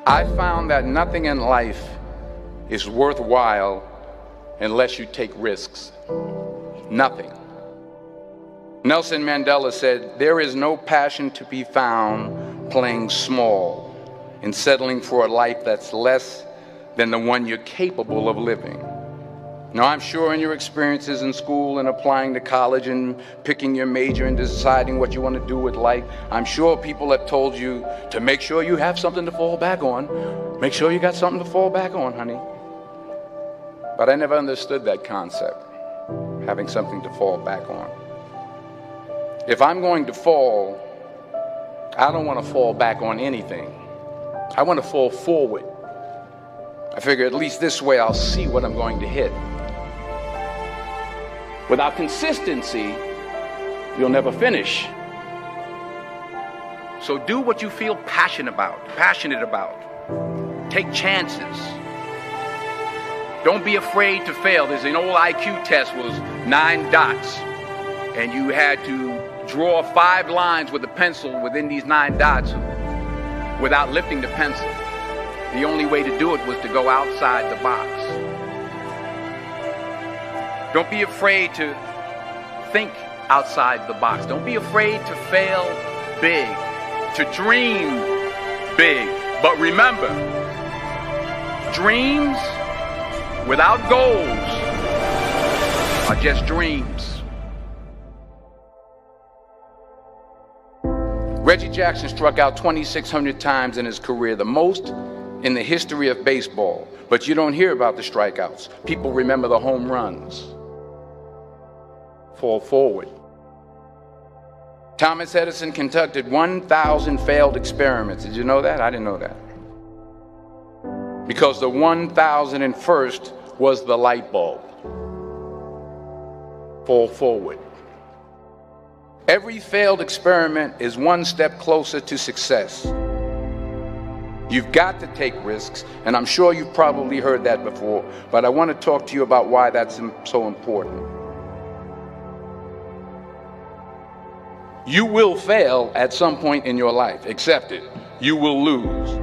I found that nothing in life is worthwhile unless you take risks. Nothing. Nelson Mandela said, "There is no passion to be found playing small and settling for a life that's less than the one you're capable of living." Now, I'm sure in your experiences in school and applying to college and picking your major and deciding what you want to do with life, I'm sure people have told you to make sure you have something to fall back on. Make sure you got something to fall back on, honey. But I never understood that concept, having something to fall back on. If I'm going to fall, I don't want to fall back on anything. I want to fall forward. I figure at least this way I'll see what I'm going to hit. Without consistency, you'll never finish. So do what you feel passionate about. Take chances. Don't be afraid to fail. There's an old IQ test, was 9 dots, and you had to draw 5 lines with a pencil within these 9 dots without lifting the pencil. The only way to do it was to go outside the box. Don't be afraid to think outside the box. Don't be afraid to fail big, to dream big. But remember, dreams without goals are just dreams. Reggie Jackson struck out 2,600 times in his career, the most in the history of baseball. But you don't hear about the strikeouts. People remember the home runs. Fall forward. Thomas Edison conducted 1,000 failed experiments. Did you know that? I didn't know that. Because the 1,001st was the light bulb. Fall forward. Every failed experiment is one step closer to success. You've got to take risks, and I'm sure you've probably heard that before, but I want to talk to you about why that's so important. You will fail at some point in your life. Accept it. You will lose.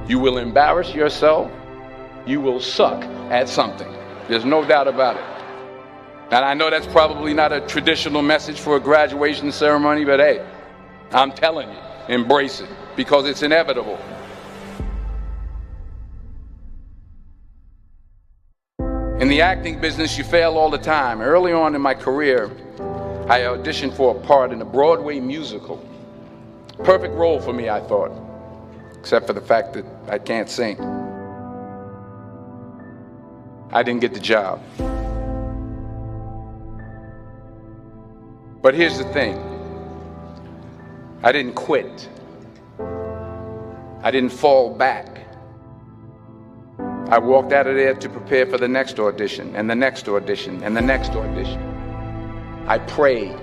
You will embarrass yourself. You will suck at something. There's no doubt about it. And I know that's probably not a traditional message for a graduation ceremony, but hey, I'm telling you, embrace it, because it's inevitable. In the acting business, you fail all the time. Early on in my career, I auditioned for a part in a Broadway musical. Perfect role for me, I thought, except for the fact that I can't sing. I didn't get the job. But here's the thing. I didn't quit. I didn't fall back. I walked out of there to prepare for the next audition, and the next audition, and the next audition. I prayed.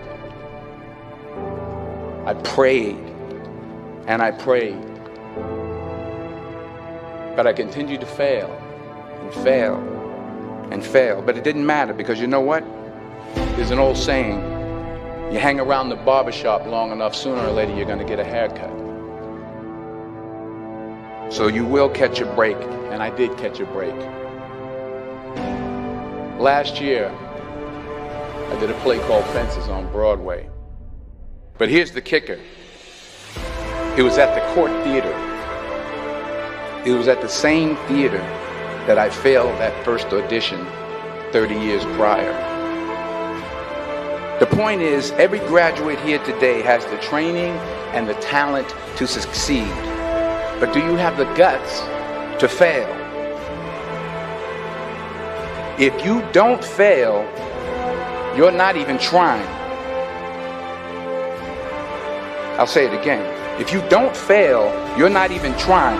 I prayed. And I prayed. But I continued to fail, and fail, and fail. But it didn't matter, because you know what? There's an old saying, you hang around the barbershop long enough, sooner or later you're going to get a haircut. So you will catch a break, and I did catch a break. Last year, I did a play called Fences on Broadway. But here's the kicker. It was at the Court Theater. It was at the same theater that I failed that first audition 30 years prior. The point is, every graduate here today has the training and the talent to succeed. But do you have the guts to fail? If you don't fail, you're not even trying. I'll say it again. If you don't fail, you're not even trying.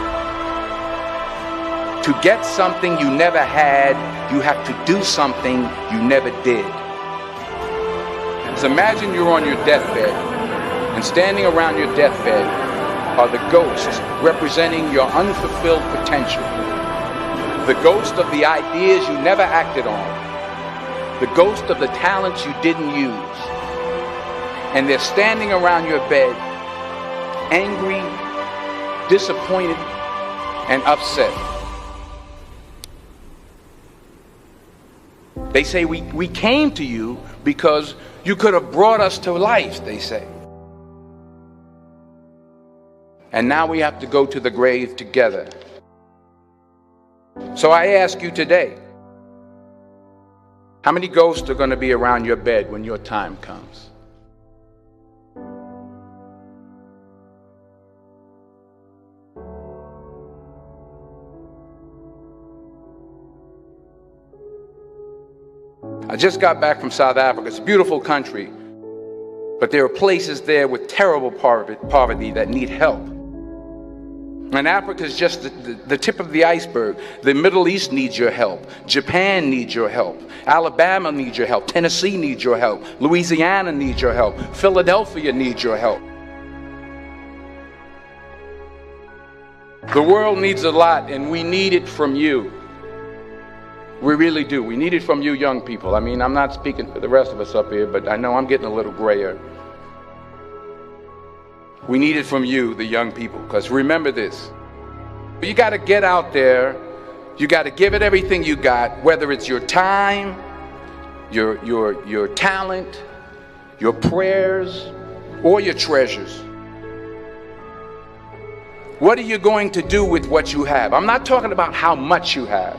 To get something you never had, you have to do something you never did. So imagine you're on your deathbed, and standing around your deathbed are the ghosts representing your unfulfilled potential. The ghost of the ideas you never acted on. The ghost of the talents you didn't use. And they're standing around your bed, angry, disappointed, and upset. They say we came to you because you could have brought us to life, they say. And now we have to go to the grave together. So I ask you today, how many ghosts are going to be around your bed when your time comes? I just got back from South Africa. It's a beautiful country, but there are places there with terrible poverty that need help. And Africa is just the tip of the iceberg. The Middle East needs your help. Japan needs your help. Alabama needs your help. Tennessee needs your help. Louisiana needs your help. Philadelphia needs your help. The world needs a lot, and we need it from you. We really do. We need it from you young people. I mean, I'm not speaking for the rest of us up here, but I know I'm getting a little grayer. We need it from you, the young people, because remember this. You got to get out there. You got to give it everything you got, whether it's your time, your talent, your prayers, or your treasures. What are you going to do with what you have? I'm not talking about how much you have.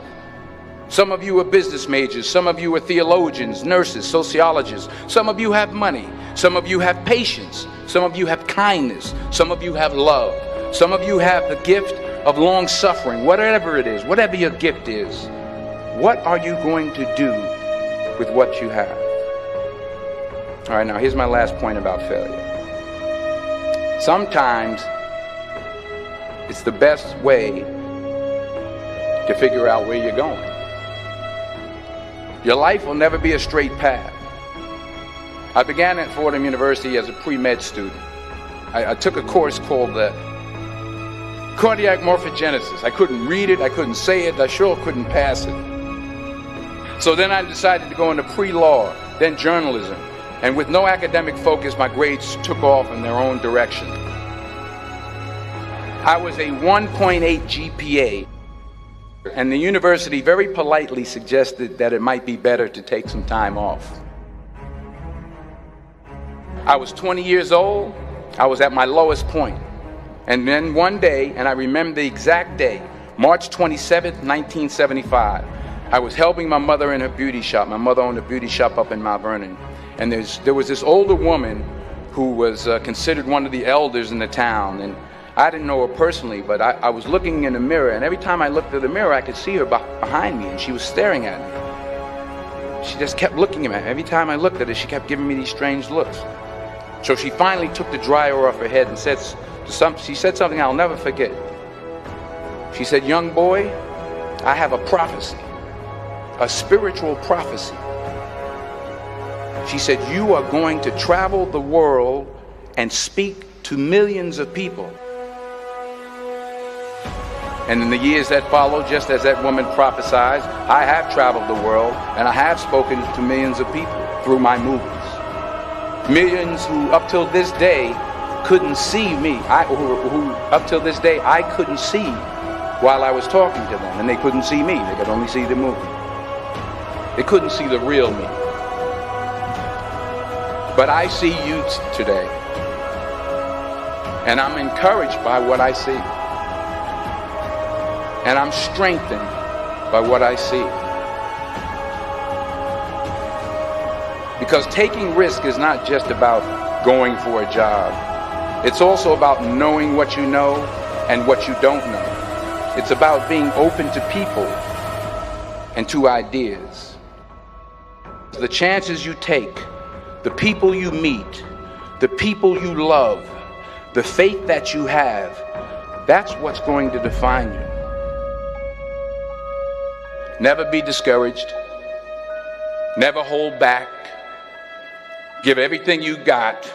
Some of you are business majors. Some of you are theologians, nurses, sociologists. Some of you have money. Some of you have patience. Some of you have kindness. Some of you have love. Some of you have the gift of long suffering. Whatever it is, whatever your gift is, what are you going to do with what you have? All right, now here's my last point about failure. Sometimes it's the best way to figure out where you're going. Your life will never be a straight path. I began at Fordham University as a pre-med student. I took a course called cardiac morphogenesis. I couldn't read it, I couldn't say it, I sure couldn't pass it. So then I decided to go into pre-law, then journalism. And with no academic focus, my grades took off in their own direction. I was a 1.8 GPA. And the university very politely suggested that it might be better to take some time off. I was 20 years old. I was at my lowest point. And then one day, and I remember the exact day, March 27th, 1975, I was helping my mother in her beauty shop. My mother owned a beauty shop up in Mount Vernon. And there was this older woman who was considered one of the elders in the town. And I didn't know her personally, but I was looking in the mirror, and every time I looked at the mirror, I could see her behind me, and she was staring at me. She just kept looking at me. Every time I looked at her, she kept giving me these strange looks. So she finally took the dryer off her head and she said something I'll never forget. She said, "Young boy, I have a prophecy, a spiritual prophecy." She said, "You are going to travel the world and speak to millions of people." And in the years that followed, just as that woman prophesied, I have traveled the world and I have spoken to millions of people through my movies. Millions who up till this day couldn't see me, who up till this day I couldn't see while I was talking to them, and they couldn't see me, they could only see the movie. They couldn't see the real me. But I see you today, and I'm encouraged by what I see. And I'm strengthened by what I see. Because taking risk is not just about going for a job. It's also about knowing what you know and what you don't know. It's about being open to people and to ideas. The chances you take, the people you meet, the people you love, the faith that you have, that's what's going to define you. Never be discouraged. Never hold back. Give everything you got.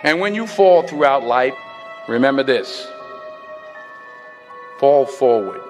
And when you fall throughout life, remember this: fall forward.